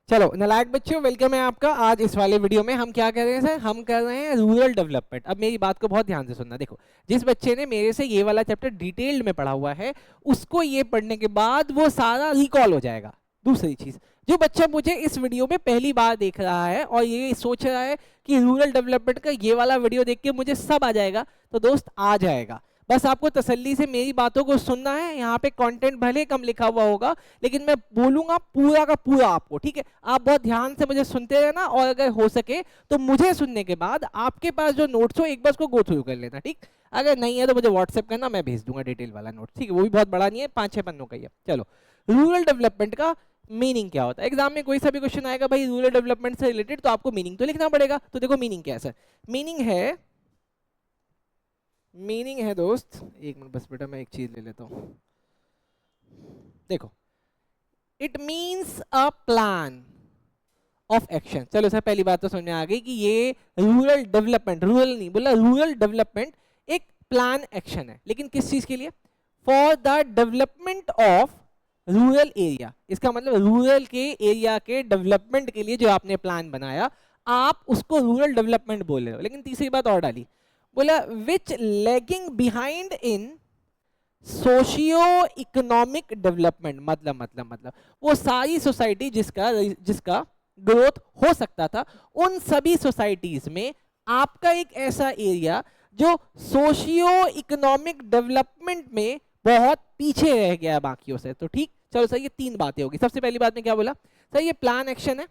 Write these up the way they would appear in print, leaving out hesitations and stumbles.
चलो नालायक बच्चों, वेलकम है आपका। आज इस वाले वीडियो में हम क्या कर रहे हैं सर, हम कर रहे हैं रूरल डेवलपमेंट। अब मेरी बात को बहुत ध्यान से सुनना। देखो, जिस बच्चे ने मेरे से ये वाला चैप्टर डिटेल्ड में पढ़ा हुआ है, उसको ये पढ़ने के बाद वो सारा रिकॉल हो जाएगा। दूसरी चीज, जो बच्चा मुझे इस वीडियो में पहली बार देख रहा है और ये सोच रहा है कि रूरल डेवलपमेंट का ये वाला वीडियो देख के मुझे सब आ जाएगा, तो दोस्त आ जाएगा। बस आपको तसल्ली से मेरी बातों को सुनना है। यहाँ पे कंटेंट भले कम लिखा हुआ होगा, लेकिन मैं बोलूंगा पूरा का पूरा आपको, ठीक है? आप बहुत ध्यान से मुझे सुनते रहना, और अगर हो सके तो मुझे सुनने के बाद आपके पास जो नोट्स हो एक बार उसको गो थ्रू कर लेना, ठीक? अगर नहीं है तो मुझे व्हाट्सएप करना, मैं भेज दूंगा डिटेल वाला नोट, ठीक है? वो भी बहुत बड़ा नहीं है, 5-6 पन्नों का ही है। चलो, रूरल डेवलपमेंट का मीनिंग क्या होता है? एग्जाम में कोई सा भी क्वेश्चन आएगा भाई रूरल डेवलपमेंट से रिलेटेड, तो आपको मीनिंग तो लिखना पड़ेगा। तो देखो मीनिंग क्या है सर। मीनिंग है दोस्त, एक मिनट बस बेटा, मैं एक चीज ले लेता हूं। देखो, it means a plan of action. चलो सर, पहली बात तो समझ में आ गई कि ये रूरल डेवलपमेंट, रूरल नहीं बोला, रूरल डेवलपमेंट एक प्लान एक्शन है। लेकिन किस चीज के लिए? For the development of rural area. इसका मतलब रूरल के एरिया के डेवलपमेंट के लिए जो आपने प्लान बनाया, आप उसको रूरल डेवलपमेंट बोल रहे हो। लेकिन तीसरी बात और डाली, बोला which lagging behind in socio economic development. मतलब वो सारी सोसाइटी जिसका ग्रोथ हो सकता था, उन सभी सोसाइटीज में आपका एक ऐसा एरिया जो सोशियो इकोनॉमिक डेवलपमेंट में बहुत पीछे रह गया बाकियों से। तो ठीक, चलो सर, ये तीन बातें होगी। सबसे पहली बात में क्या बोला सर, ये प्लान एक्शन है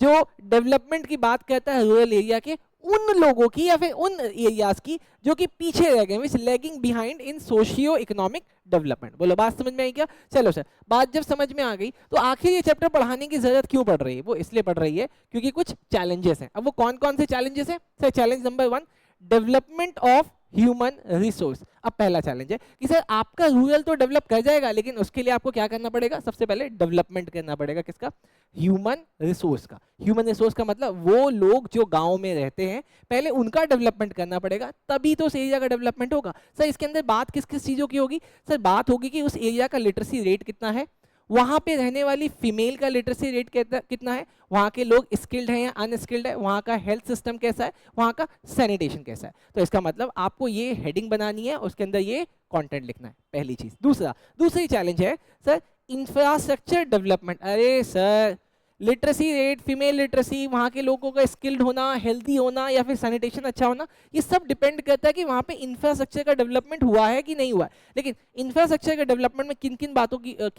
जो डेवलपमेंट की बात करता है रूरल एरिया के उन लोगों की या फिर उन एरियाज की जो कि पीछे रह गए, which lagging behind in socio economic development. बोलो बात समझ में आई क्या? चलो सर, बात जब समझ में आ गई तो आखिर ये चैप्टर पढ़ाने की जरूरत क्यों पड़ रही है? वो इसलिए पड़ रही है क्योंकि कुछ चैलेंजेस हैं। अब वो कौन कौन से चैलेंजेस हैं sir? Challenge number 1, development of human resource. अब पहला चैलेंज है कि सर आपका रूरल तो डेवलप कर जाएगा, लेकिन उसके लिए आपको क्या करना पड़ेगा? सबसे पहले डेवलपमेंट करना पड़ेगा। किसका? ह्यूमन रिसोर्स का। ह्यूमन रिसोर्स का मतलब वो लोग जो गांव में रहते हैं, पहले उनका डेवलपमेंट करना पड़ेगा, तभी तो उस एरिया का डेवलपमेंट होगा। सर इसके अंदर बात किस किस चीजों की होगी? सर बात होगी कि उस एरिया का लिटरेसी रेट कितना है, वहां पे रहने वाली फीमेल का लिटरेसी रेट कितना है, वहां के लोग स्किल्ड हैं या अनस्किल्ड है, वहां का हेल्थ सिस्टम कैसा है, वहां का सैनिटेशन कैसा है। तो इसका मतलब आपको ये हेडिंग बनानी है, उसके अंदर ये कंटेंट लिखना है, पहली चीज। दूसरी चैलेंज है सर इंफ्रास्ट्रक्चर डेवलपमेंट। अरे sir, literacy rate, female literacy, वहाँ के लोगों का स्किल्ड होना, हेल्दी होना या फिर सैनिटेशन अच्छा होना, ये सब डिपेंड करता है कि वहाँ पे इंफ्रास्ट्रक्चर का डेवलपमेंट हुआ है कि नहीं हुआ है। लेकिन इंफ्रास्ट्रक्चर के डेवलपमेंट में किन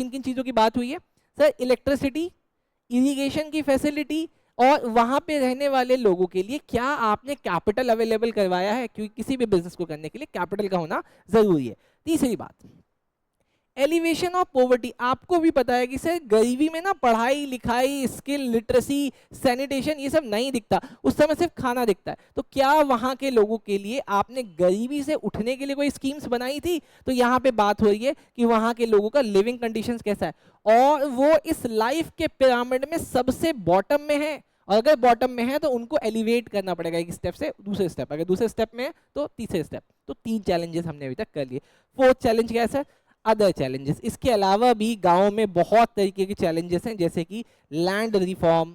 किन चीज़ों की बात हुई है सर? इलेक्ट्रिसिटी, इरिगेशन की फैसिलिटी, और वहाँ पे रहने वाले लोगों के लिए क्या आपने कैपिटल अवेलेबल करवाया है, क्योंकि किसी भी बिजनेस को करने के लिए कैपिटल का होना जरूरी है। तीसरी बात, एलिवेशन ऑफ पॉवर्टी। आपको भी पता है कि सर गरीबी में ना पढ़ाई लिखाई, स्किल, लिटरेसी, सैनिटेशन, ये सब नहीं दिखता, उस समय सिर्फ खाना दिखता है। तो क्या वहां के लोगों के लिए आपने गरीबी से उठने के लिए कोई स्कीम्स बनाई थी? तो यहाँ पे बात हो रही है कि वहां के लोगों का लिविंग कंडीशंस कैसा है, और वो इस लाइफ के पिरामिड में सबसे बॉटम में है। और अगर बॉटम में है तो उनको एलिवेट करना पड़ेगा एक स्टेप से दूसरे स्टेप, अगर दूसरे स्टेप में है तो तीसरे स्टेप। तो 3 चैलेंजेस हमने अभी तक कर लिए। 4th चैलेंज क्या है सर? Other challenges. इसके अलावा भी गांव में बहुत तरीके के चैलेंजेस हैं, जैसे कि land reform,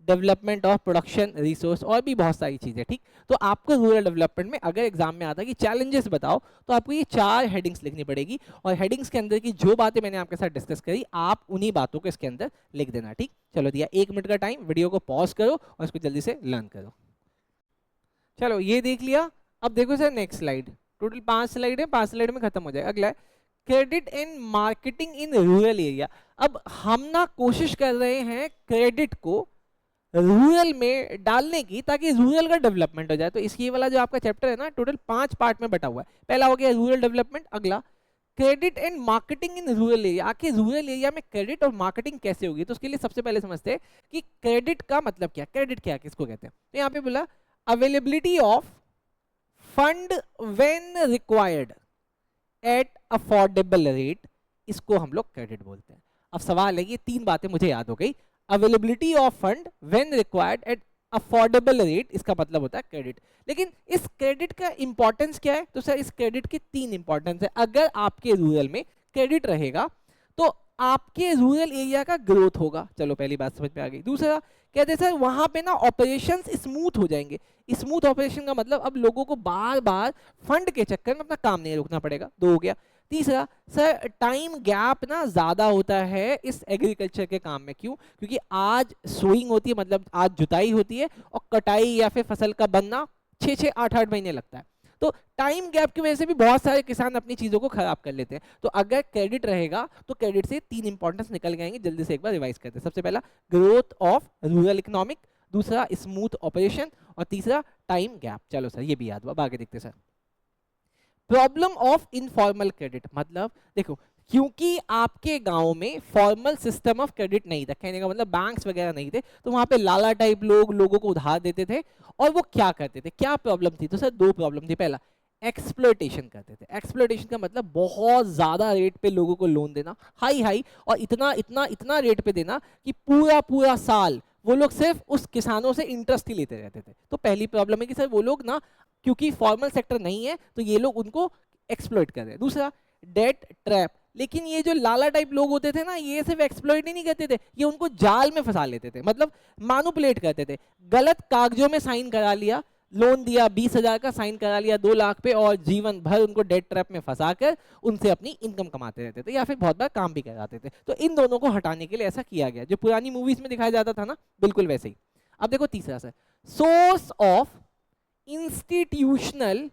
development of production resource, और भी बहुत सारी चीजें। ठीक, तो आपको रूरल डेवलपमेंट में अगर एग्जाम में आता है कि चैलेंजेस बताओ, तो आपको ये 4 हेडिंग्स लिखनी पड़ेगी, और हेडिंग्स के अंदर की जो बातें मैंने आपके साथ डिस्कस करी, आप उन्हीं बातों को इसके अंदर लिख देना। ठीक, चलो दिया 1 मिनट का टाइम, वीडियो को पॉज करो और इसको जल्दी से लर्न करो। चलो ये देख लिया। अब देखो sir next slide, total 5 slide है, 5 स्लाइड में खत्म हो जाएगा। अगला है credit in marketing in rural area. अब हम ना कोशिश कर रहे हैं क्रेडिट को रूरल में डालने की, ताकि रूरल का डेवलपमेंट हो जाए। तो इसकी वाला जो आपका चैप्टर है ना, टोटल 5 पार्ट में बटा हुआ है। पहला हो गया रूरल डेवलपमेंट, अगला credit and marketing in rural area. आखिर रूरल एरिया में क्रेडिट और मार्केटिंग कैसे होगी? तो उसके लिए सबसे पहले समझते हैं कि क्रेडिट का मतलब क्या, क्रेडिट क्या, किसको कहते हैं। तो यहाँ पे बोला availability of fund when required at affordable rate, इसको हम लोग क्रेडिट बोलते हैं। अब सवाल है, ये 3 बातें मुझे याद हो गई, availability of fund when required at affordable rate, इसका मतलब होता है क्रेडिट। लेकिन इस क्रेडिट का इंपॉर्टेंस क्या है? तो सर इस क्रेडिट की 3 इंपॉर्टेंस है। अगर आपके रूरल में क्रेडिट रहेगा तो आपके रूरल एरिया का ग्रोथ होगा। चलो पहली बात समझ में आ गई। दूसरा कहते हैं सर वहां पे ना ऑपरेशंस स्मूथ हो जाएंगे। स्मूथ ऑपरेशन का मतलब अब लोगों को बार बार फंड के चक्कर में अपना काम नहीं रोकना पड़ेगा। दो हो गया। तीसरा सर टाइम गैप ना ज्यादा होता है इस एग्रीकल्चर के काम में। क्यों? क्योंकि आज सोइंग होती है, मतलब आज जुताई होती है, और कटाई या फिर फसल का बनना 6-6 8-8 महीने लगता है। तो टाइम गैप की वजह से भी बहुत सारे किसान अपनी चीजों को खराब कर लेते हैं। तो अगर क्रेडिट रहेगा तो क्रेडिट से 3 इंपॉर्टेंस निकल जाएंगे। जल्दी से एक बार रिवाइज करते हैं। सबसे पहला ग्रोथ ऑफ रूरल इकोनॉमिक, दूसरा स्मूथ ऑपरेशन, और तीसरा टाइम गैप। चलो सर ये भी याद हुआ, आगे देखते हैं sir. Problem of informal credit, मतलब देखो क्योंकि आपके गांव में फॉर्मल सिस्टम ऑफ क्रेडिट नहीं था, कहने का मतलब बैंक्स वगैरह नहीं थे, तो वहां पे लाला टाइप लोग लोगों को उधार देते थे। और वो क्या करते थे, क्या प्रॉब्लम थी? तो सर दो प्रॉब्लम थी। पहला एक्सप्लॉयटेशन करते थे। एक्सप्लॉयटेशन का मतलब बहुत ज्यादा रेट पे लोगों को लोन देना, हाई हाई, और इतना इतना इतना रेट पे देना कि पूरा पूरा साल वो लोग सिर्फ उस किसानों से इंटरेस्ट ही लेते रहते थे। तो पहली प्रॉब्लम है कि सर वो लोग ना, क्योंकि फॉर्मल सेक्टर नहीं है तो ये लोग उनको एक्सप्लॉइट कर रहे हैं। दूसरा डेट ट्रैप, लेकिन ये जो लाला टाइप लोग होते थे ना, ये सिर्फ एक्सप्लॉइट ही नहीं करते थे, ये उनको जाल में फंसा लेते थे, मतलब मैनिपुलेट करते थे। गलत कागजों में साइन करा लिया, लोन दिया 20,000 का, साइन करा लिया 2 लाख पे, और जीवन भर उनको डेट ट्रैप में फंसाकर उनसे अपनी इनकम कमाते रहते थे, या फिर बहुत बार काम भी कराते थे। तो इन दोनों को हटाने के लिए ऐसा किया गया, जो पुरानी मूवीज में दिखाया जाता था ना, बिल्कुल वैसे ही। अब देखो तीसरा sir, source of institutional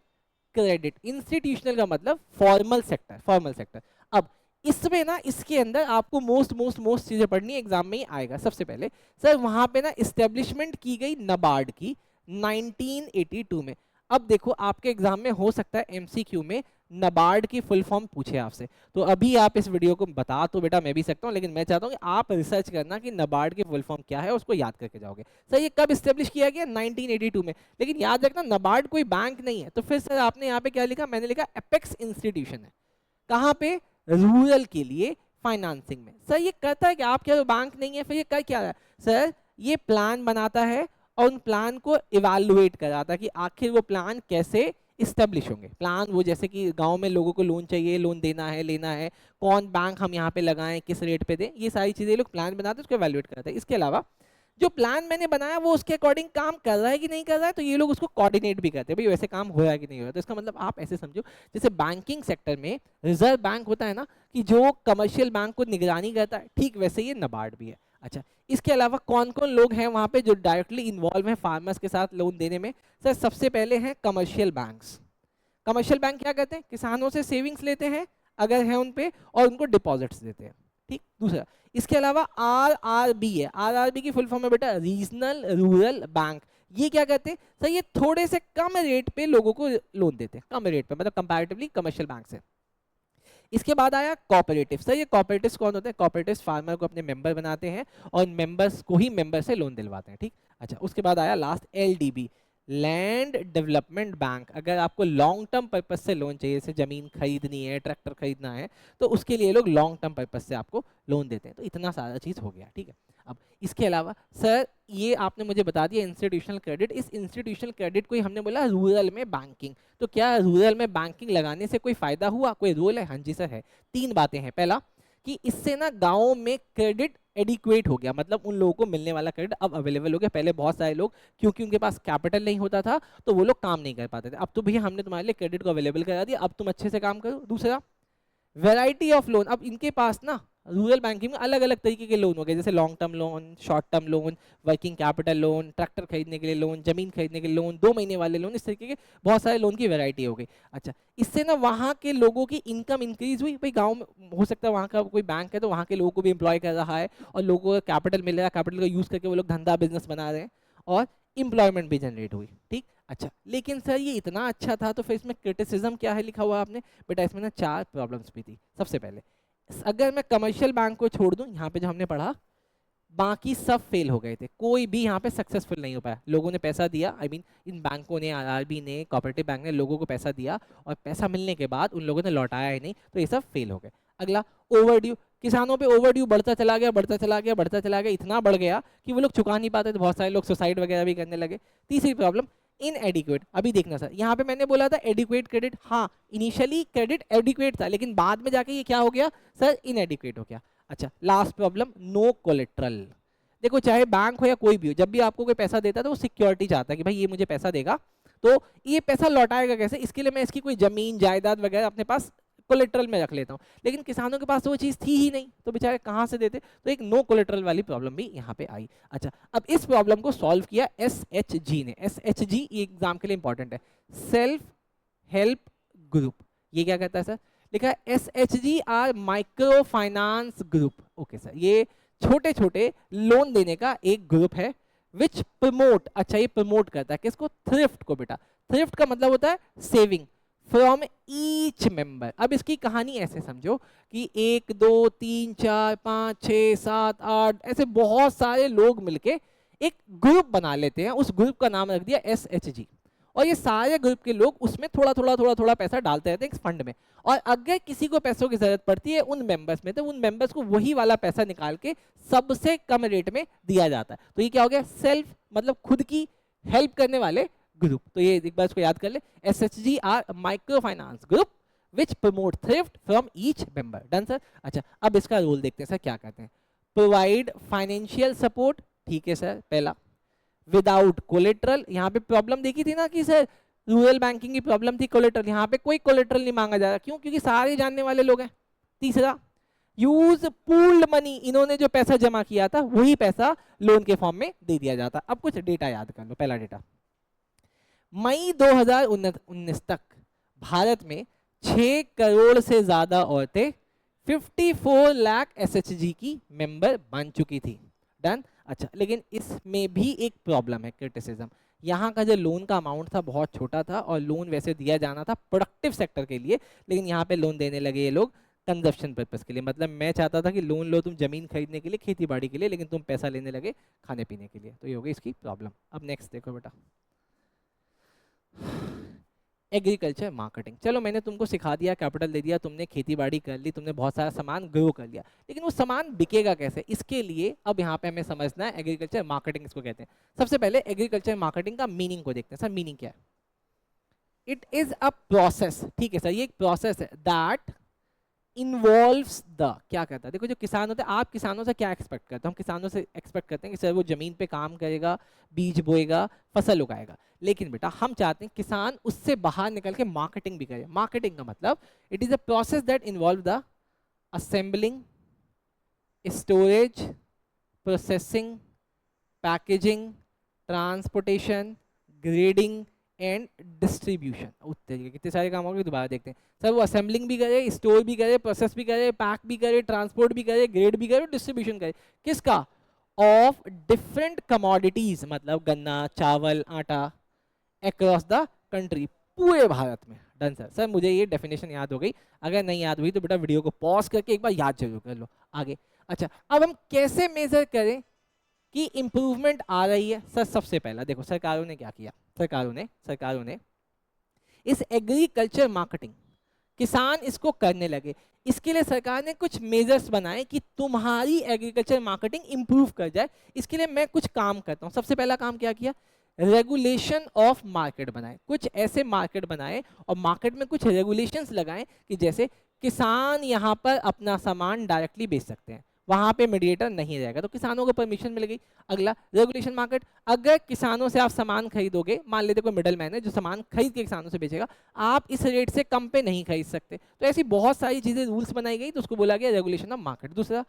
credit. Institutional का मतलब फॉर्मल सेक्टर, फॉर्मल सेक्टर। अब इसमें ना, इसके अंदर आपको मोस्ट चीजें पढ़नी एग्जाम में ही आएगा। सबसे पहले सर वहां पे ना इस्टेब्लिशमेंट की गई नबार्ड की 1982 में। अब देखो आपके एग्जाम में हो सकता है एमसीक्यू में नबार्ड की फुल फॉर्म पूछे आपसे, तो अभी आप इस वीडियो को बता तो बेटा मैं भी सकता हूँ, लेकिन मैं चाहता हूँ कि आप रिसर्च करना कि नबार्ड की फुल फॉर्म क्या है, उसको याद करके जाओगे। सर ये कब इस्टेब्लिश किया गया? 1982 में। लेकिन याद रखना नबार्ड कोई बैंक नहीं है। तो फिर सर आपने यहाँ पे क्या लिखा? मैंने लिखा एपेक्स इंस्टीट्यूशन है। कहाँ पे? रूरल के लिए फाइनेंसिंग में। सर ये करता है कि आप क्या, बैंक नहीं है, फिर ये कर क्या रहा है? सर ये प्लान बनाता है और उन प्लान को इवैल्यूएट कराता है कि आखिर वो प्लान कैसे इस्टेब्लिश होंगे। प्लान वो जैसे कि गांव में लोगों को लोन चाहिए, लोन देना है, लेना है, कौन बैंक हम यहाँ पे लगाएं, किस रेट पे दें, ये सारी चीजें लोग प्लान बनाते हैं, उसको इवैल्यूएट करते हैं। इसके अलावा जो प्लान मैंने बनाया वो उसके अकॉर्डिंग काम कर रहा है कि नहीं कर रहा है, तो ये लोग उसको कोऑर्डिनेट भी करते हैं, भाई वैसे काम हो रहा है कि नहीं हो रहा है। तो इसका मतलब आप ऐसे समझो, जैसे बैंकिंग सेक्टर में रिजर्व बैंक होता है ना, कि जो कमर्शियल बैंक को निगरानी करता है, ठीक वैसे ये नबार्ड भी है। अच्छा, इसके अलावा कौन कौन लोग हैं वहां पे जो डायरेक्टली इन्वॉल्व हैं फार्मर्स के साथ लोन देने में? सर सबसे पहले हैं कमर्शियल बैंक्स। कमर्शियल बैंक क्या करते हैं? किसानों से सेविंग्स लेते हैं अगर है उन पे, और उनको डिपॉजिट्स देते हैं। ठीक। दूसरा इसके अलावा आरआरबी है। आरआरबी की फुल फॉर्म है बेटा रीजनल रूरल बैंक। ये क्या करते हैं? सर ये थोड़े से कम रेट पे लोगों को लोन देते हैं, कम रेट पे, मतलब कंपैरेटिवली कमर्शियल बैंक से। इसके बाद आया कोऑपरेटिव। सर ये कोऑपरेटिव्स कौन होते हैं? कोऑपरेटिव्स फार्मर को अपने मेंबर बनाते हैं और मेंबर्स को ही मेंबर से लोन दिलवाते हैं। ठीक। अच्छा, उसके बाद आया लास्ट एलडीबी, लैंड डेवलपमेंट बैंक। अगर आपको लॉन्ग टर्म पर्पज से लोन चाहिए, जैसे जमीन खरीदनी है, ट्रैक्टर खरीदना है, तो उसके लिए लोग लॉन्ग टर्म पर्पज से आपको लोन देते हैं। तो इतना सारा चीज हो गया। ठीक है। अब इसके अलावा सर ये आपने मुझे बता दिया इंस्टीट्यूशनल क्रेडिट। इस इंस्टीट्यूशनल क्रेडिट को ही हमने बोला रूरल में बैंकिंग। तो क्या रूरल में बैंकिंग लगाने से कोई फायदा हुआ, कोई रोल है? हाँ जी सर है। 3 बातें हैं। पहला कि इससे ना गाँव में क्रेडिट एडिक्वेट हो गया, मतलब उन लोगों को मिलने वाला क्रेडिट अब अवेलेबल हो गया। पहले बहुत सारे लोग, क्योंकि उनके पास कैपिटल नहीं होता था, तो वो लोग काम नहीं कर पाते थे। अब तो भैया हमने तुम्हारे लिए क्रेडिट को अवेलेबल करा दिया, अब तुम अच्छे से काम करो। दूसरा वैरायटी ऑफ लोन। अब इनके पास ना रूरल बैंकिंग में अलग अलग तरीके के लोन हो गए, जैसे long term loan, short term loan, working capital loan, tractor खरीदने के लिए लोन, जमीन खरीदने के लिए लोन, 2 महीने वाले लोन, इस तरीके के बहुत सारे लोन की वैरायटी हो गई। अच्छा, इससे ना वहाँ के लोगों की इनकम इंक्रीज हुई। भाई गाँव में हो सकता है वहाँ का कोई बैंक है तो वहाँ के लोगों को भी एम्प्लॉय कर रहा है, और लोगों को कैपिटल मिल रहा है, कैपिटल का यूज़ करके वो लोग धंधा बिजनेस बना रहे हैं, और एम्प्लॉयमेंट भी जनरेट हुई। ठीक। अच्छा, लेकिन सर ये इतना अच्छा था तो फिर इसमें क्रिटिसिज्म क्या है लिखा हुआ आपने? बेटा इसमें ना 4 प्रॉब्लम्स भी थी। सबसे पहले अगर मैं कमर्शियल बैंक को छोड़ दूं, यहाँ पे जो हमने पढ़ा, बाकी सब फेल हो गए थे, कोई भी यहाँ पे सक्सेसफुल नहीं हो पाया। लोगों ने पैसा दिया, आई मीन इन बैंकों ने, आरआरबी ने, कोऑपरेटिव बैंक ने लोगों को पैसा दिया, और पैसा मिलने के बाद उन लोगों ने लौटाया ही नहीं, तो ये सब फेल हो गए। अगला ओवरड्यू। किसानों पे ओवरड्यू बढ़ता चला गया, बढ़ता चला गया, बढ़ता चला गया, इतना बढ़ गया कि वो लोग चुका नहीं पाते थे, बहुत सारे लोग सुसाइड वगैरह भी करने लगे। तीसरी प्रॉब्लम इनएडिक्वेट। अभी देखना सर, यहाँ पे मैंने बोला था एडिक्वेट क्रेडिट, हाँ इनिशियली क्रेडिट एडिक्वेट था, लेकिन बाद में जाके ये क्या हो गया सर? इनएडिक्वेट हो गया। अच्छा, लास्ट प्रॉब्लम, नो कोलेट्रल। देखो चाहे बैंक हो या कोई भी हो, जब भी आपको कोई पैसा देता है तो वो सिक्योरिटी चाहता है कि भाई ये मुझे पैसा देगा, तो ये पैसा लौटाएगा कैसे, इसके लिए मैं इसकी कोई जमीन जायदाद वगैरह अपने पास कोलेट्रल में रख लेता हूँ। लेकिन किसानों के पास तो वो चीज़ थी ही नहीं, तो बेचारे कहाँ से देते, तो एक नो कोलेट्रल वाली प्रॉब्लम भी यहाँ पे आई। अच्छा, अब इस प्रॉब्लम को सॉल्व किया SHG ने। SHG एग्जाम के लिए इंपॉर्टेंट है, सेल्फ हेल्प ग्रुप। ये क्या कहता है सर, लिखा है SHG are micro finance group. Okay sir, ये छोटे छोटे लोन देने का एक ग्रुप है विच प्रमोट, अच्छा ये प्रमोट करता है किसको, थ्रिफ्ट को। बेटा थ्रिफ्ट का मतलब होता है सेविंग फ्रॉम ईच मेंबर। अब इसकी कहानी ऐसे समझो कि 1 2 3 4 5 6 7 8 ऐसे बहुत सारे लोग मिलके एक ग्रुप बना लेते हैं, उस ग्रुप का नाम रख दिया SHG, और ये सारे ग्रुप के लोग उसमें थोड़ा थोड़ा थोड़ा थोड़ा पैसा डालते रहते हैं इस फंड में, और अगर किसी को पैसों की जरूरत पड़ती है उन मेंबर्स में, तो उन मेंबर्स को वही वाला पैसा निकाल के सबसे कम रेट में दिया जाता है। तो ये क्या हो गया, सेल्फ मतलब खुद की हेल्प करने वाले ग्रुप। तो ये एक बार इसको याद कर ले, SHG are micro finance group which promote thrift from each member. Done sir. अच्छा, अब इसका रोल देखते हैं सर क्या कहते हैं, प्रोवाइड फाइनेंशियल सपोर्ट। ठीक है सर, पहला विदाउट कोलेट्रल। यहाँ पे प्रॉब्लम देखी थी ना कि सर रूरल बैंकिंग की प्रॉब्लम थी कोलेट्रल, यहाँ पे कोई कोलेट्रल नहीं मांगा जा रहा, क्यों, क्योंकि सारे जानने वाले लोग हैं। तीसरा, यूज पूल्ड मनी, इन्होंने जो पैसा जमा किया था वही पैसा लोन के फॉर्म में दे दिया जाता। अब कुछ डेटा याद कर लो। पहला डेटा, मई 2019 तक भारत में 6 करोड़ से ज्यादा औरतें 54 लाख SHG की मेंबर बन चुकी थी। डन। अच्छा, लेकिन इसमें भी एक प्रॉब्लम है, क्रिटिसिज्म। यहाँ का जो लोन का अमाउंट था बहुत छोटा था, और लोन वैसे दिया जाना था प्रोडक्टिव सेक्टर के लिए, लेकिन यहाँ पे लोन देने लगे ये लोग कंजप्शन पर्पस के लिए। मतलब मैं चाहता था कि लोन लो तुम जमीन खरीदने के लिए, खेती बाड़ी के लिए, लेकिन तुम पैसा लेने लगे खाने पीने के लिए। तो ये हो गई इसकी प्रॉब्लम। अब नेक्स्ट देखो बेटा, एग्रीकल्चर मार्केटिंग। चलो मैंने तुमको सिखा दिया, कैपिटल दे दिया, तुमने खेती बाड़ी कर ली, तुमने बहुत सारा सामान ग्रो कर लिया, लेकिन वो सामान बिकेगा कैसे, इसके लिए अब यहाँ पे हमें समझना है एग्रीकल्चर मार्केटिंग इसको कहते हैं। सबसे पहले एग्रीकल्चर मार्केटिंग का मीनिंग को देखते हैं। सर मीनिंग क्या है, इट इज अ प्रोसेस। ठीक है सर, ये एक प्रोसेस है दैट इन्वॉल्व्स द, क्या कहता है, देखो जो किसान होते हैं, आप किसानों से क्या एक्सपेक्ट करते हैं, हम किसानों से एक्सपेक्ट करते हैं कि सर वो जमीन पे काम करेगा, बीज बोएगा, फसल उगाएगा, लेकिन बेटा हम चाहते हैं किसान उससे बाहर निकल के मार्केटिंग भी करे। मार्केटिंग का मतलब it is a process that involve the assembling, storage, processing, packaging, transportation, grading and distribution. कितने सारे काम हो गए, दोबारा देखते हैं। सर वो असेंबलिंग भी करे, स्टोर भी करे, प्रोसेस भी करे, पैक भी करे, ट्रांसपोर्ट भी करे, ग्रेड भी करे, डिस्ट्रीब्यूशन करे। किसका, ऑफ डिफरेंट कमोडिटीज, मतलब गन्ना, चावल, आटा, अक्रॉस द कंट्री, पूरे भारत में। Done sir. सर मुझे ये डेफिनेशन याद हो गई, अगर नहीं याद हुई तो बेटा वीडियो को पॉज करके एक बार याद जरूर कर लो। आगे, अच्छा अब हम कैसे मेजर करें कि इंप्रूवमेंट आ रही है। सर सबसे पहला देखो सरकारों ने क्या किया, सरकारों ने इस एग्रीकल्चर मार्केटिंग, किसान इसको करने लगे, इसके लिए सरकार ने कुछ मेजर्स बनाए कि तुम्हारी एग्रीकल्चर मार्केटिंग इंप्रूव कर जाए। इसके लिए मैं कुछ काम करता हूँ। सबसे पहला काम क्या किया, रेगुलेशन ऑफ मार्केट बनाए। कुछ ऐसे मार्केट बनाए और मार्केट में कुछ रेगुलेशंस लगाएं कि जैसे किसान यहाँ पर अपना सामान डायरेक्टली बेच सकते हैं, वहां पे मीडिएटर नहीं रहेगा, तो किसानों को परमिशन मिल गई। अगला रेगुलेशन मार्केट, अगर किसानों से आप सामान खरीदोगे, मान लेते कोई मिडल मैन है जो सामान खरीद के किसानों से बेचेगा, आप इस रेट से कम पे नहीं खरीद सकते। तो ऐसी बहुत सारी चीजें रूल्स बनाई गई, तो उसको बोला गया रेगुलेशन ऑफ मार्केट। दूसरा,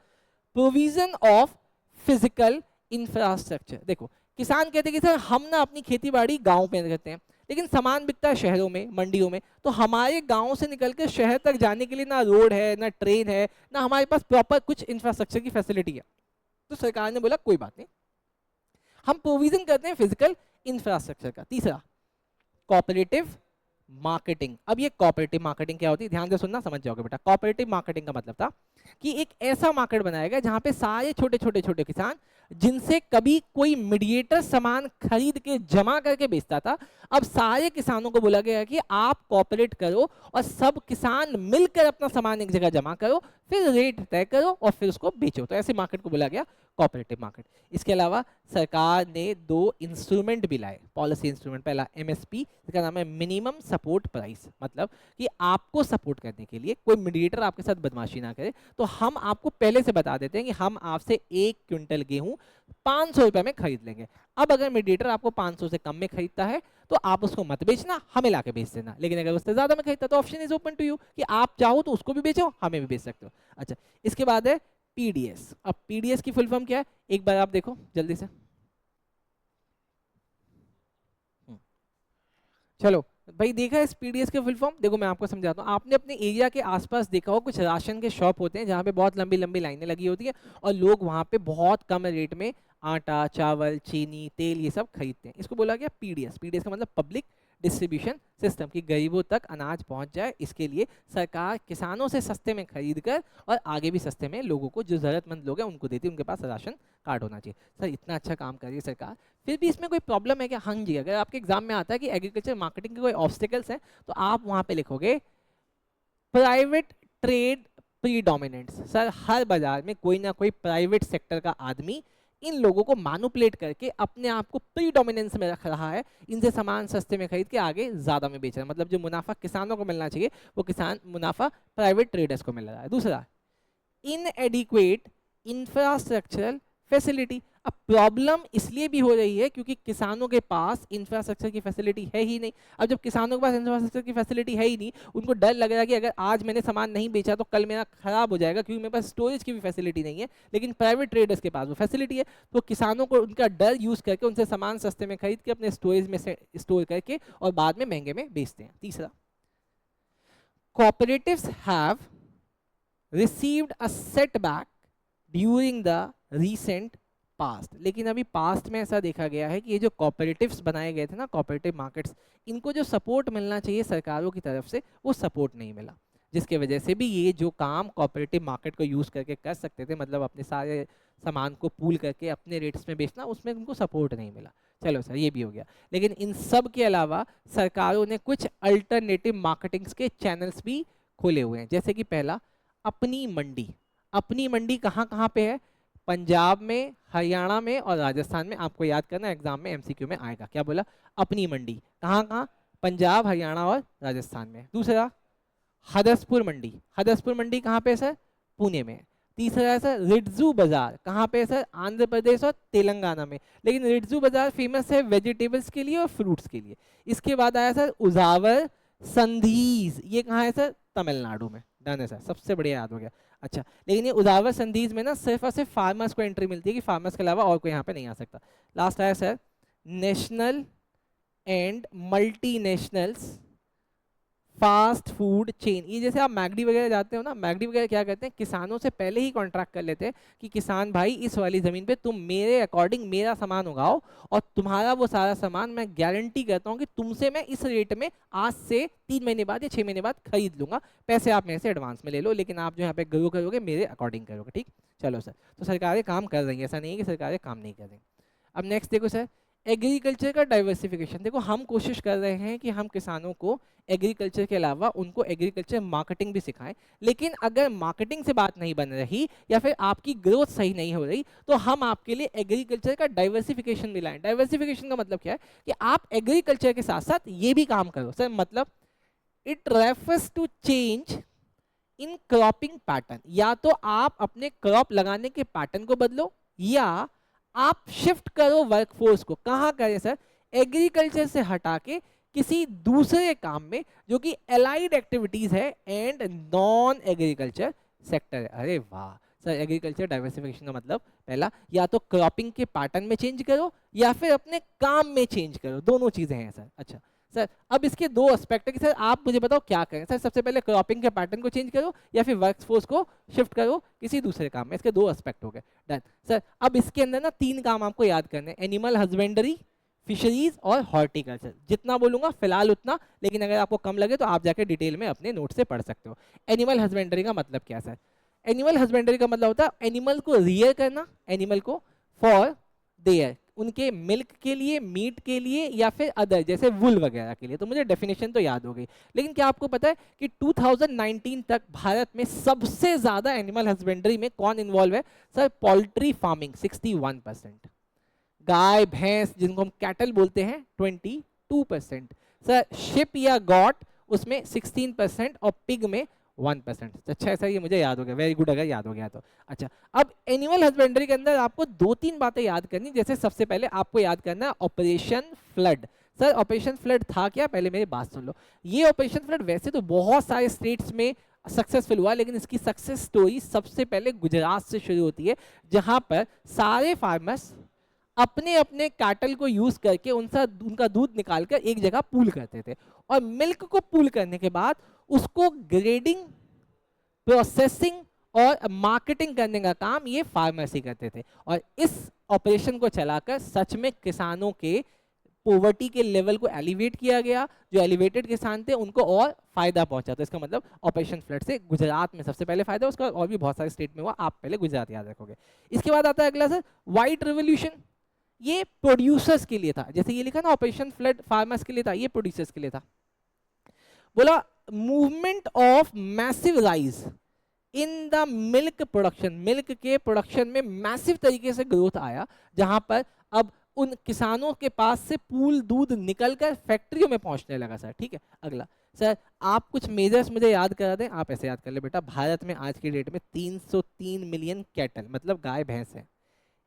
प्रोविजन ऑफ फिजिकल इंफ्रास्ट्रक्चर। देखो किसान कहते हैं कि सर हम ना अपनी खेती बाड़ी गाँव पे करते हैं, लेकिन सामान बिकता है शहरों में, मंडियों में, तो हमारे गांव से निकलकर शहर तक जाने के लिए ना रोड है, ना ट्रेन है, ना हमारे पास प्रॉपर कुछ इंफ्रास्ट्रक्चर की फैसिलिटी है। तो सरकार ने बोला कोई बात नहीं, हम प्रोविजन करते हैं फिजिकल इंफ्रास्ट्रक्चर का। तीसरा, कोऑपरेटिव मार्केटिंग। अब ये कोऑपरेटिव मार्केटिंग क्या होती है, ध्यान से सुनना, समझ जाओगे बेटा। कोऑपरेटिव मार्केटिंग का मतलब था कि एक ऐसा मार्केट बनाया गया जहां पे सारे छोटे छोटे किसान, जिनसे कभी कोई मीडिएटर सामान खरीद के जमा करके बेचता था, अब सारे किसानों को बोला गया कि आप कोऑपरेट करो और सब किसान मिलकर अपना सामान एक जगह जमा करो, फिर रेट तय करो और फिर उसको बेचो। तो ऐसे मार्केट को बोला गया कोऑपरेटिव मार्केट। इसके अलावा सरकार ने 2 इंस्ट्रूमेंट भी लाए, पॉलिसी इंस्ट्रूमेंट। पहला एमएसपी, इसका नाम है मिनिमम सपोर्ट प्राइस, मतलब कि आपको सपोर्ट करने के लिए कोई मीडिएटर आपके साथ बदमाशी ना करे, तो हम आपको पहले से बता देते हैं कि हम आपसे 1 क्विंटल गेहूं 500 रुपए में खरीद लेंगे। अब अगर मीडिएटर आपको 500 से कम में खरीदता है तो आप उसको मत बेचना, हमें लाके बेच देना। लेकिन अगर उससे ज्यादा में खरीदता तो option is open to you कि आप चाहो तो उसको भी बेचो, हमें भी बेच सकते हो। अच्छा, इसके बाद है पीडीएस। अब पीडीएस की फुल फॉर्म क्या है, एक बार आप देखो जल्दी से। चलो भाई, देखा है इस पीडीएस के फुल फॉर्म? देखो मैं आपको समझाता हूँ। आपने अपने एरिया के आसपास देखा हो कुछ राशन के शॉप होते हैं जहाँ पे बहुत लंबी लंबी लाइनें लगी होती है और लोग वहाँ पे बहुत कम रेट में आटा, चावल, चीनी, तेल ये सब खरीदते हैं। इसको बोला गया पीडीएस। पीडीएस का मतलब पब्लिक डिस्ट्रीब्यूशन सिस्टम, कि गरीबों तक अनाज पहुंच जाए। इसके लिए सरकार किसानों से सस्ते में खरीद कर और आगे भी सस्ते में लोगों को, जो जरूरतमंद लोग हैं उनको देती है, उनके पास राशन कार्ड होना चाहिए। सर इतना अच्छा काम कर रही है सरकार, फिर भी इसमें कोई प्रॉब्लम है क्या? हाँ जी, अगर आपके एग्जाम में आता है कि एग्रीकल्चर मार्केटिंग के कोई ऑब्स्टिकल्स हैं तो आप वहां पे लिखोगे प्राइवेट ट्रेड प्रीडोमिनेंस। सर हर बाजार में कोई ना कोई प्राइवेट सेक्टर का आदमी इन लोगों को मैनिपुलेट करके अपने आप को प्रीडोमिनेंस में रख रहा है, इनसे सामान सस्ते में खरीद के आगे ज्यादा में बेच रहा है। मतलब जो मुनाफा किसानों को मिलना चाहिए वो किसान मुनाफा प्राइवेट ट्रेडर्स को मिल रहा है। दूसरा, इनएडिक्वेट इंफ्रास्ट्रक्चरल फैसिलिटी। अब प्रॉब्लम इसलिए भी हो रही है क्योंकि किसानों के पास इंफ्रास्ट्रक्चर की फैसिलिटी है ही नहीं। अब जब किसानों के पास इंफ्रास्ट्रक्चर की फैसिलिटी है ही नहीं, उनको डर लग रहा है कि अगर आज मैंने सामान नहीं बेचा तो कल मेरा खराब हो जाएगा, क्योंकि मेरे पास स्टोरेज की भी फैसिलिटी नहीं है। लेकिन प्राइवेट ट्रेडर्स के पास वो फैसिलिटी है, तो किसानों को उनका डर यूज करके उनसे सामान सस्ते में खरीद के अपने स्टोरेज में से स्टोर करके और बाद में महंगे में बेचते हैं। तीसरा, cooperatives have received a setback during the recent past। लेकिन अभी पास्ट में ऐसा देखा गया है कि ये जो कॉपरेटिव्स बनाए गए थे ना, कॉपरेटिव मार्केट्स, इनको जो सपोर्ट मिलना चाहिए सरकारों की तरफ से वो सपोर्ट नहीं मिला, जिसके वजह से भी ये जो काम कॉपरेटिव मार्केट को यूज करके कर सकते थे, मतलब अपने सारे सामान को पूल करके अपने रेट्स में बेचना, उसमें उनको सपोर्ट नहीं मिला। चलो सर ये भी हो गया। लेकिन इन सब के अलावा सरकारों ने कुछ अल्टरनेटिव मार्केटिंग्स के चैनल्स भी खोले हुए हैं, जैसे कि पहला अपनी मंडी। अपनी मंडी कहाँ कहाँ पे है? पंजाब में, हरियाणा में और राजस्थान में। आपको याद करना, एग्जाम में एमसीक्यू में आएगा। क्या बोला? अपनी मंडी कहाँ कहाँ? पंजाब, हरियाणा और राजस्थान में। दूसरा, हदसपुर मंडी। हदसपुर मंडी कहाँ पे सर? पुणे में। तीसरा है सर रिड्जू बाजार। कहाँ पे सर? आंध्र प्रदेश और तेलंगाना में। लेकिन रिड्जू बाजार फेमस है वेजिटेबल्स के लिए और फ्रूट्स के लिए। इसके बाद आया सर उजावर संधीज। ये कहाँ है सर? तमिलनाडु में। डन है सर, सबसे बढ़िया याद हो गया। अच्छा, लेकिन ये उजावर संधीज में ना सिर्फ और सिर्फ फार्मर्स को एंट्री मिलती है, कि फार्मर्स के अलावा और कोई यहाँ पे नहीं आ सकता। लास्ट आया sir national and multinationals fast food chain. ये जैसे आप मैगडी वगैरह जाते हो ना, मैगडी वगैरह क्या करते हैं, किसानों से पहले ही कॉन्ट्रैक्ट कर लेते हैं कि किसान भाई इस वाली ज़मीन पे तुम मेरे अकॉर्डिंग मेरा सामान उगाओ और तुम्हारा वो सारा सामान मैं गारंटी करता हूँ कि तुमसे मैं इस रेट में आज से 3 महीने बाद या 6 महीने बाद खरीद लूंगा। पैसे आप मेरे से एडवांस में ले लो, लेकिन आप जो यहाँ पे ग्रो करोगे मेरे अकॉर्डिंग करोगे। ठीक, चलो सर। तो सरकारें काम कर रही हैं, ऐसा नहीं है कि सरकारें काम नहीं कर रही। अब नेक्स्ट देखो सर, एग्रीकल्चर का डाइवर्सिफिकेशन। देखो हम कोशिश कर रहे हैं कि हम किसानों को एग्रीकल्चर के अलावा उनको एग्रीकल्चर मार्केटिंग भी सिखाएं, लेकिन अगर मार्केटिंग से बात नहीं बन रही या फिर आपकी ग्रोथ सही नहीं हो रही तो हम आपके लिए एग्रीकल्चर का डाइवर्सिफिकेशन भी लाएं। डाइवर्सिफिकेशन का मतलब क्या है कि आप एग्रीकल्चर के साथ साथ ये भी काम करो। सर मतलब it refers to change in cropping pattern. या तो आप अपने क्रॉप लगाने के पैटर्न को बदलो या आप शिफ्ट करो वर्कफोर्स को। कहाँ करें सर? एग्रीकल्चर से हटा के किसी दूसरे काम में जो कि एलाइड एक्टिविटीज है एंड नॉन एग्रीकल्चर सेक्टर है। अरे वाह सर, एग्रीकल्चर डाइवर्सिफिकेशन का मतलब पहला, या तो क्रॉपिंग के पैटर्न में चेंज करो या फिर अपने काम में चेंज करो, दोनों चीजें हैं सर। अच्छा सर, अब इसके दो एस्पेक्ट है कि सर आप मुझे बताओ क्या करें। सर सबसे पहले क्रॉपिंग के पैटर्न को चेंज करो या फिर वर्कफोर्स को शिफ्ट करो किसी दूसरे काम में। इसके दो एस्पेक्ट हो गए। Done sir. अब इसके अंदर ना 3 काम आपको याद करने, एनिमल हस्बेंड्री, फिशरीज और हॉर्टिकल्चर। जितना बोलूंगा फिलहाल उतना, लेकिन अगर आपको कम लगे तो आप जाके डिटेल में अपने नोट से पढ़ सकते हो। एनिमल हस्बेंड्री का मतलब क्या है सर? एनिमल हस्बेंड्री का मतलब होता है एनिमल को रियर करना, एनिमल को फॉर देयर, उनके मिल्क के लिए, मीट के लिए, या फिर अदर जैसे वुल वगैरह के लिए। तो मुझे डेफिनेशन तो याद हो गई, लेकिन क्या आपको पता है कि 2019 तक भारत में सबसे ज्यादा एनिमल हस्बेंड्री में कौन इन्वॉल्व है? सर पोल्ट्री फार्मिंग 61%, गाय भैंस जिनको हम कैटल बोलते हैं 22%, सर शिप या गॉट उसमें 16% और पिग में 1%। अच्छा ऐसा ये मुझे याद हो गया, वेरी गुड अगर याद हो गया तो। अच्छा अब एनिमल हस्बेंड्री के अंदर आपको 2-3 बातें याद करनी, जैसे सबसे पहले आपको याद करना है operation flood. Sir operation flood था क्या? पहले मेरी बात सुन लो। ये ऑपरेशन फ्लड वैसे तो बहुत सारे स्टेट्स में सक्सेसफुल हुआ, लेकिन इसकी सक्सेस स्टोरी सबसे पहले गुजरात से शुरू होती है, जहां पर सारे फार्मर्स अपने अपने कैटल को यूज करके उनका दूध निकालकर एक जगह पूल करते थे, और मिल्क को पूल करने के बाद उसको ग्रेडिंग, प्रोसेसिंग और मार्केटिंग करने का काम ये फार्मर्स ही करते थे। और इस ऑपरेशन को चलाकर सच में किसानों के पॉवर्टी के लेवल को एलिवेट किया गया, जो एलिवेटेड किसान थे उनको और फायदा पहुंचा। तो इसका मतलब ऑपरेशन फ्लड से गुजरात में सबसे पहले फायदा, उसका और भी बहुत सारे स्टेट में हुआ, आप पहले गुजरात याद रखोगे। इसके बाद आता है अगला सर व्हाइट रेवोल्यूशन। ये प्रोड्यूसर्स के लिए था, जैसे ये लिखा ना ऑपरेशन फ्लड फार्मर्स के लिए था, ये प्रोड्यूसर्स के लिए था। बोला movement of massive rise in the milk production, milk के प्रोडक्शन में मैसिव तरीके से ग्रोथ आया, जहां पर अब उन किसानों के पास से पूल दूध निकलकर फैक्ट्रियों में पहुंचने लगा। सर ठीक है, अगला सर आप कुछ मेजर्स मुझे याद करा दें, आप ऐसे याद कर ले बेटा। भारत में आज की डेट में 303 मिलियन कैटल मतलब गाय भैंस है,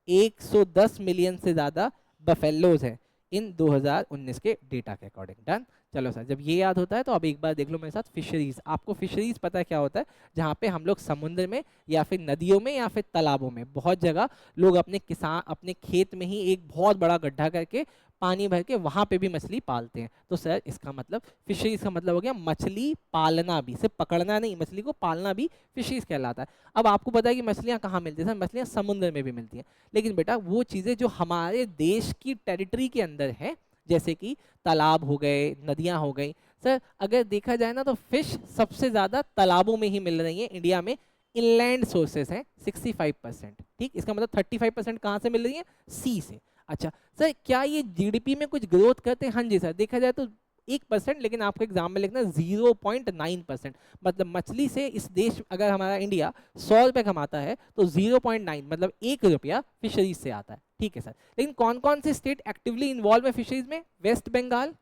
110 मिलियन से ज्यादा बफेलोज हैं इन 2019 के डेटा के अकॉर्डिंग। डन। चलो सर जब ये याद होता है तो अब एक बार देख लो मेरे साथ फिशरीज। आपको फिशरीज पता है क्या होता है? जहाँ पे हम लोग समुद्र में या फिर नदियों में या फिर तालाबों में, बहुत जगह लोग अपने खेत में ही एक बहुत बड़ा गड्ढा करके पानी भर के वहां पे भी मछली पालते हैं। तो सर इसका मतलब फिशरीज का मतलब हो गया मछली पालना भी, सिर्फ पकड़ना नहीं, मछली को पालना भी फिशरीज कहलाता है। अब आपको पता है कि मछलियां कहाँ मिलती है? सर मछलियां समुद्र में भी मिलती हैं, लेकिन बेटा वो चीज़ें जो हमारे देश की टेरिटरी के अंदर है, जैसे कि तालाब हो गए, नदियां हो गई, सर अगर देखा जाए ना तो फिश सबसे ज़्यादा तालाबों में ही मिल रही है इंडिया में। इनलैंड सोर्सेस हैं 65%, ठीक। इसका मतलब 35% कहाँ से मिल रही है? सी से। अच्छा सर क्या ये जीडीपी में कुछ ग्रोथ करते हैं? हाँ जी सर, देखा जाए तो 1%, लेकिन आपको एग्जाम में लिखना 0.9%। मतलब मछली से इस देश, अगर हमारा इंडिया 100 रुपये कमाता है तो 0.9 मतलब 1 रुपया फिशरीज से आता है, ठीक है सर। लेकिन कौन कौन से स्टेट एक्टिवली इन्वॉल्व है फिशरीज में? वेस्ट बंगाल,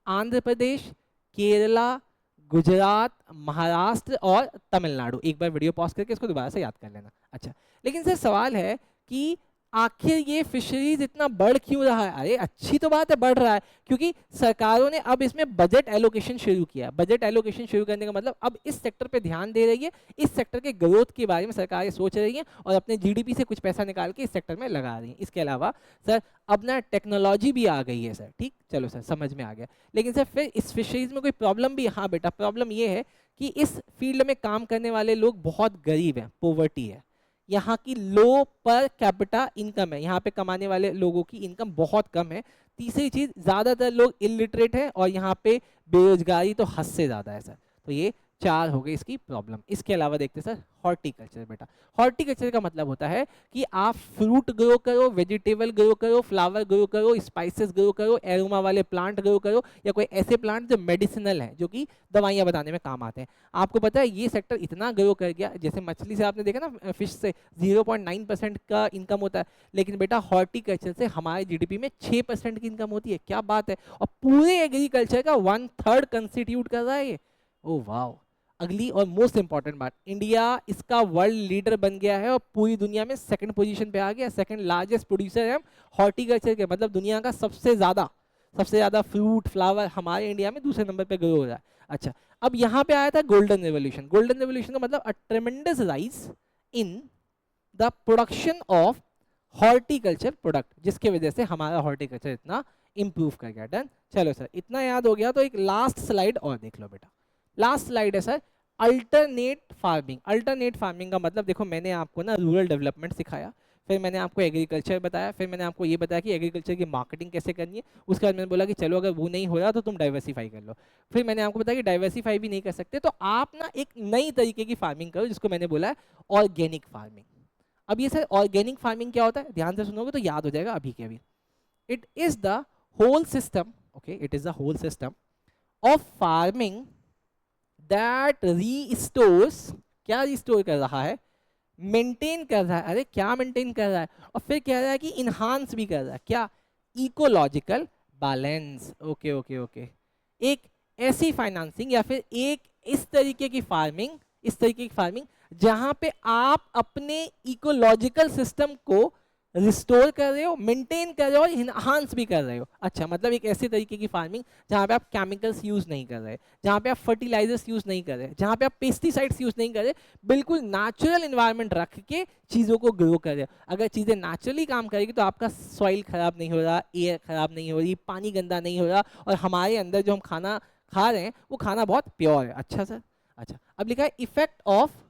आंध्र प्रदेश, केरला, गुजरात, महाराष्ट्र और तमिलनाडु। एक बार वीडियो पॉज करके इसको दोबारा से याद कर लेना। अच्छा लेकिन सर सवाल है कि आखिर ये फिशरीज इतना बढ़ क्यों रहा है? अरे अच्छी तो बात है बढ़ रहा है, क्योंकि सरकारों ने अब इसमें बजट एलोकेशन शुरू किया। बजट एलोकेशन शुरू करने का मतलब अब इस सेक्टर पे ध्यान दे रही है, इस सेक्टर के ग्रोथ के बारे में सरकारें सोच रही हैं और अपने जीडीपी से कुछ पैसा निकाल के इस सेक्टर में लगा रही हैं। इसके अलावा सर अब ना टेक्नोलॉजी भी आ गई है सर, ठीक। चलो सर समझ में आ गया। लेकिन सर फिर इस फिशरीज में कोई प्रॉब्लम भी? हाँ बेटा प्रॉब्लम ये है कि इस फील्ड में काम करने वाले लोग बहुत गरीब हैं, पोवर्टी है, यहाँ की लो पर कैपिटा इनकम है, यहाँ पे कमाने वाले लोगों की इनकम बहुत कम है। तीसरी चीज ज़्यादातर लोग इलिटरेट हैं और यहाँ पे बेरोजगारी तो हद से ज़्यादा है सर। तो ये 4 हो गई इसकी प्रॉब्लम। इसके अलावा देखते हैं सर हॉर्टिकल्चर। बेटा हॉर्टिकल्चर का मतलब होता है कि आप फ्रूट ग्रो करो, वेजिटेबल ग्रो करो, फ्लावर ग्रो करो, स्पाइसेस ग्रो करो, एरोमा वाले प्लांट ग्रो करो, या कोई ऐसे प्लांट जो मेडिसिनल हैं, जो कि दवाइयाँ बनाने में काम आते हैं। आपको पता है ये सेक्टर इतना ग्रो कर गया, जैसे मछली से आपने देखा ना फिश से 0.9% का इनकम होता है, लेकिन बेटा हॉर्टिकल्चर से हमारे जीडीपी में 6% की इनकम होती है। क्या बात है! और पूरे एग्रीकल्चर का 1/3 कंस्टिट्यूट कर रहा है ये। ओ वाह! अगली और मोस्ट इंपॉर्टेंट बात, इंडिया इसका वर्ल्ड लीडर बन गया है और पूरी दुनिया में सेकंड पोजीशन पे आ गया। सेकंड लार्जेस्ट प्रोड्यूसर है हॉर्टिकल्चर के, मतलब दुनिया का सबसे ज्यादा फ्रूट फ्लावर हमारे इंडिया में दूसरे नंबर पे ग्रो हो रहा है। अच्छा अब यहाँ पे आया था गोल्डन रेवोल्यूशन। गोल्डन रेवोल्यूशन का मतलब a tremendous rise in the production of horticulture product, जिसके वजह से हमारा हॉर्टिकल्चर इतना इंप्रूव कर गया। डन। चलो सर इतना याद हो गया तो एक लास्ट स्लाइड और देख लो बेटा। लास्ट स्लाइड है sir alternate farming. Alternate farming का मतलब देखो, मैंने आपको ना रूरल डेवलपमेंट सिखाया, फिर मैंने आपको एग्रीकल्चर बताया, फिर मैंने आपको ये बताया कि एग्रीकल्चर की मार्केटिंग कैसे करनी है। उसके बाद मैंने बोला कि चलो अगर वो नहीं हो रहा तो तुम डाइवर्सिफाई कर लो। फिर मैंने आपको बताया कि डाइवर्सिफाई भी नहीं कर सकते तो आप ना एक नई तरीके की फार्मिंग करो, जिसको मैंने बोला है ऑर्गेनिक फार्मिंग। अब ये सर ऑर्गेनिक फार्मिंग क्या होता है, ध्यान से सुनोगे तो याद हो जाएगा अभी के अभी। It is the whole system, okay, it is the whole system of farming that restores, क्या रिस्टोर कर रहा है, मेंटेन कर रहा है, अरे क्या मेंटेन कर रहा है, और फिर कह रहा है कि इन्हांस भी कर रहा है, क्या, ecological balance. Okay okay okay, एक ऐसी फाइनेंसिंग या फिर एक इस तरीके की फार्मिंग, इस तरीके की फार्मिंग जहां पे आप अपने इकोलॉजिकल सिस्टम को रिस्टोर कर रहे हो, मेंटेन कर रहे हो और इन्हांस भी कर रहे हो। अच्छा, मतलब एक ऐसे तरीके की फार्मिंग जहाँ पे आप केमिकल्स यूज नहीं कर रहे, जहाँ पे आप फर्टिलाइजर्स यूज नहीं कर रहे, जहाँ पे आप पेस्टिसाइड्स यूज नहीं कर रहे, बिल्कुल नेचुरल इन्वायरमेंट रख के चीज़ों को ग्रो कर रहे हो। अगर चीज़ें नेचुरली काम करेगी तो आपका सॉइल खराब नहीं हो रहा, एयर खराब नहीं हो रही, पानी गंदा नहीं हो रहा, और हमारे अंदर जो हम खाना खा रहे हैं वो खाना बहुत प्योर है। अच्छा सर, अच्छा, अब लिखा है इफेक्ट ऑफ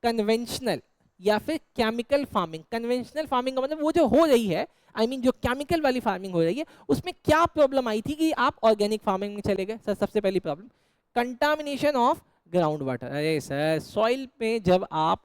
कन्वेंशनल या फिर केमिकल फार्मिंग। कन्वेंशनल फार्मिंग का मतलब वो जो हो रही है, आई मीन जो केमिकल वाली फार्मिंग हो रही है, उसमें क्या प्रॉब्लम आई थी कि आप ऑर्गेनिक फार्मिंग में चले गए। सर सबसे पहली problem contamination of ground water. अरे सर, सॉइल में जब आप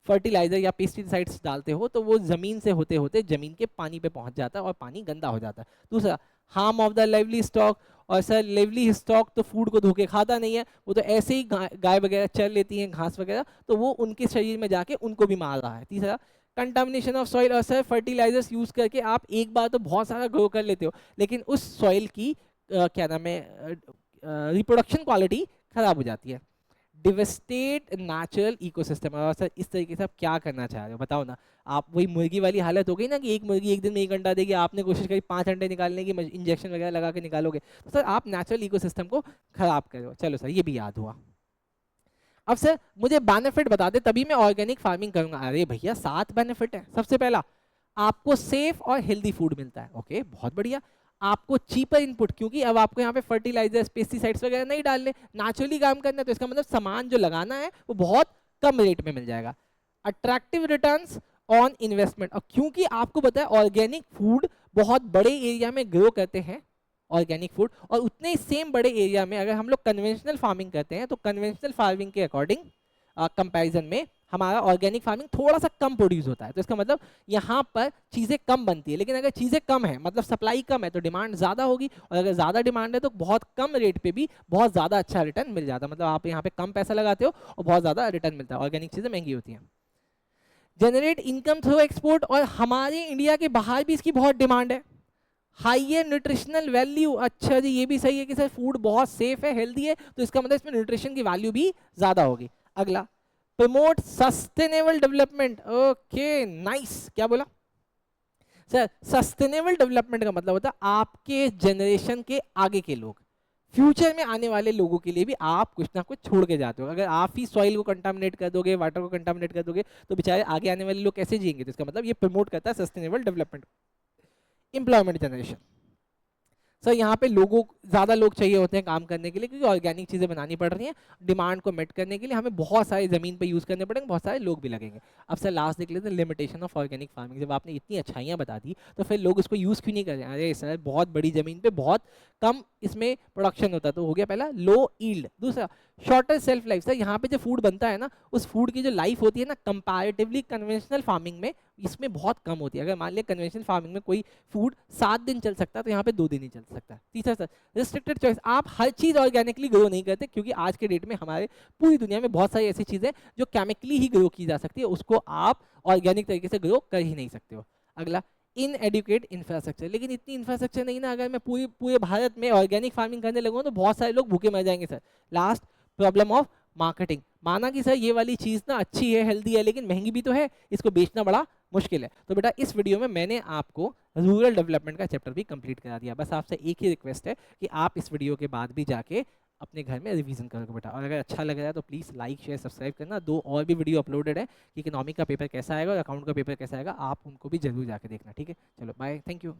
फर्टिलाइजर या पेस्टिसाइड्स डालते हो तो वो जमीन से होते होते जमीन के पानी पे पहुंच जाता है और पानी गंदा हो जाता है। दूसरा, harm of the lively stock, और सर लिवली स्टॉक तो फूड को धोके खाता नहीं है, वो तो ऐसे ही गाय वगैरह चल लेती हैं घास वगैरह, तो वो उनके शरीर में जाके उनको भी मार रहा है। तीसरा, कंटामिनेशन ऑफ सॉइल, और सर फर्टिलाइजर्स यूज करके आप एक बार तो बहुत सारा ग्रो कर लेते हो, लेकिन उस सॉइल की क्या नाम है, रिप्रोडक्शन क्वालिटी खराब हो जाती है। डिवेस्टेट नेचुरल इकोसिस्टम। और सर इस तरीके से आप क्या करना चाह रहे हो बताओ ना। आप वही मुर्गी वाली हालत हो गई ना कि एक मुर्गी एक दिन में 1 अंडा देगी, आपने कोशिश करी 5 अंडे निकालने की, इंजेक्शन वगैरह लगा के निकालोगे, तो सर आप नेचुरल इकोसिस्टम को खराब कर रहे हो। चलो सर ये भी याद हुआ। अब सर मुझे बेनिफिट बता दे तभी मैं ऑर्गेनिक फार्मिंग करूंगा। अरे भैया 7 बेनिफिट है। सबसे पहला, आपको सेफ और हेल्दी फूड मिलता है। ओके, बहुत बढ़िया। आपको चीपर इनपुट, क्योंकि अब आपको यहाँ पे फर्टिलाइजर्स पेस्टिसाइड्स वगैरह नहीं डालने, नेचुरली काम करना है, तो इसका मतलब सामान जो लगाना है वो बहुत कम रेट में मिल जाएगा। अट्रैक्टिव रिटर्न्स ऑन इन्वेस्टमेंट, और क्योंकि आपको पता है ऑर्गेनिक फूड बहुत बड़े एरिया में ग्रो करते हैं, ऑर्गेनिक फूड, और उतने ही सेम बड़े एरिया में अगर हम लोग कन्वेंशनल फार्मिंग करते हैं तो कन्वेंशनल फार्मिंग के अकॉर्डिंग कंपैरिजन में हमारा ऑर्गेनिक फार्मिंग थोड़ा सा कम प्रोड्यूस होता है। तो इसका मतलब यहाँ पर चीज़ें कम बनती है, लेकिन अगर चीज़ें कम है मतलब सप्लाई कम है तो डिमांड ज़्यादा होगी, और अगर ज़्यादा डिमांड है तो बहुत कम रेट पे भी बहुत ज़्यादा अच्छा रिटर्न मिल जाता है। मतलब आप यहाँ पे कम पैसा लगाते हो और बहुत ज़्यादा रिटर्न मिलता है। ऑर्गेनिक चीज़ें महंगी होती हैं। जनरेट इनकम थ्रू एक्सपोर्ट, और हमारे इंडिया के बाहर भी इसकी बहुत डिमांड है। हाइयर न्यूट्रिशनल वैल्यू, अच्छा जी ये भी सही है कि सर फूड बहुत सेफ है, हेल्दी है, तो इसका मतलब इसमें न्यूट्रिशन की वैल्यू भी ज़्यादा होगी। अगला, promote sustainable development. Okay nice, क्या बोला सर? सस्टेनेबल डेवलपमेंट का मतलब होता है आपके जनरेशन के आगे के लोग, फ्यूचर में आने वाले लोगों के लिए भी आप कुछ ना कुछ छोड़ के जाते हो। अगर आप ही सॉइल को कंटामिनेट कर दोगे, वाटर को कंटामिनेट कर दोगे, तो बेचारे आगे आने वाले लोग कैसे जिएंगे? तो इसका मतलब ये प्रमोट करता है sustainable development. Employment generation, sir यहाँ पे लोगों, ज़्यादा लोग चाहिए होते हैं काम करने के लिए, क्योंकि ऑर्गेनिक चीज़ें बनानी पड़ रही हैं, डिमांड को मेट करने के लिए हमें बहुत सारी ज़मीन पे यूज़ करने पड़ेंगे, बहुत सारे लोग भी लगेंगे। अब सर लास्ट देख लेते हैं, लिमिटेशन ऑफ ऑर्गेनिक फार्मिंग। जब आपने इतनी अच्छाइयाँ बता दी तो फिर लोग इसको यूज़ क्यों नहीं कर रहे हैं? अरे सर बहुत बड़ी ज़मीन पर बहुत कम इसमें प्रोडक्शन होता है, तो हो गया पहला लो ईल्ड। दूसरा, शॉर्टर सेल्फ लाइफ। सर यहाँ पे जो फूड बनता है ना, उस फूड की जो लाइफ होती है ना, कंपैरेटिवली कन्वेंशनल फार्मिंग में इसमें बहुत कम होती है। अगर मान लिया कन्वेंशनल फार्मिंग में कोई फूड 7 दिन चल सकता है, तो यहाँ पे 2 दिन ही चल सकता है। तीसरा सर, रिस्ट्रिक्टेड चॉइस। आप हर चीज़ ऑर्गेनिकली ग्रो नहीं करते, क्योंकि आज के डेट में हमारे पूरी दुनिया में बहुत सारी ऐसी चीज़ें जो केमिकली ही ग्रो की जा सकती है, उसको आप ऑर्गेनिक तरीके से ग्रो कर ही नहीं सकते हो। अगला, इन एडुकेट इंफ्रास्ट्रक्चर। लेकिन इतनी इंफ्रास्ट्रक्चर नहीं ना, अगर मैं पूरे भारत में ऑर्गेनिक फार्मिंग करने लगूँ तो बहुत सारे लोग भूखे मर जाएंगे sir. Last, problem of marketing. माना कि सर ये वाली चीज़ ना अच्छी है, हेल्दी है, लेकिन महंगी भी तो है, इसको बेचना बड़ा मुश्किल है। तो बेटा इस वीडियो में मैंने आपको रूरल डेवलपमेंट का चैप्टर भी कंप्लीट करा दिया। बस आपसे एक ही रिक्वेस्ट है कि आप इस वीडियो के बाद भी जाके अपने घर में रिवीजन करोगे बेटा, और अगर अच्छा लग रहा है तो प्लीज़ लाइक शेयर सब्सक्राइब करना। 2 और भी वीडियो अपलोडेड है कि इकोनॉमिक का पेपर कैसा आएगा और अकाउंट का पेपर कैसा आएगा, आप उनको भी जरूर जाके देखना। ठीक है, चलो बाय, थैंक यू।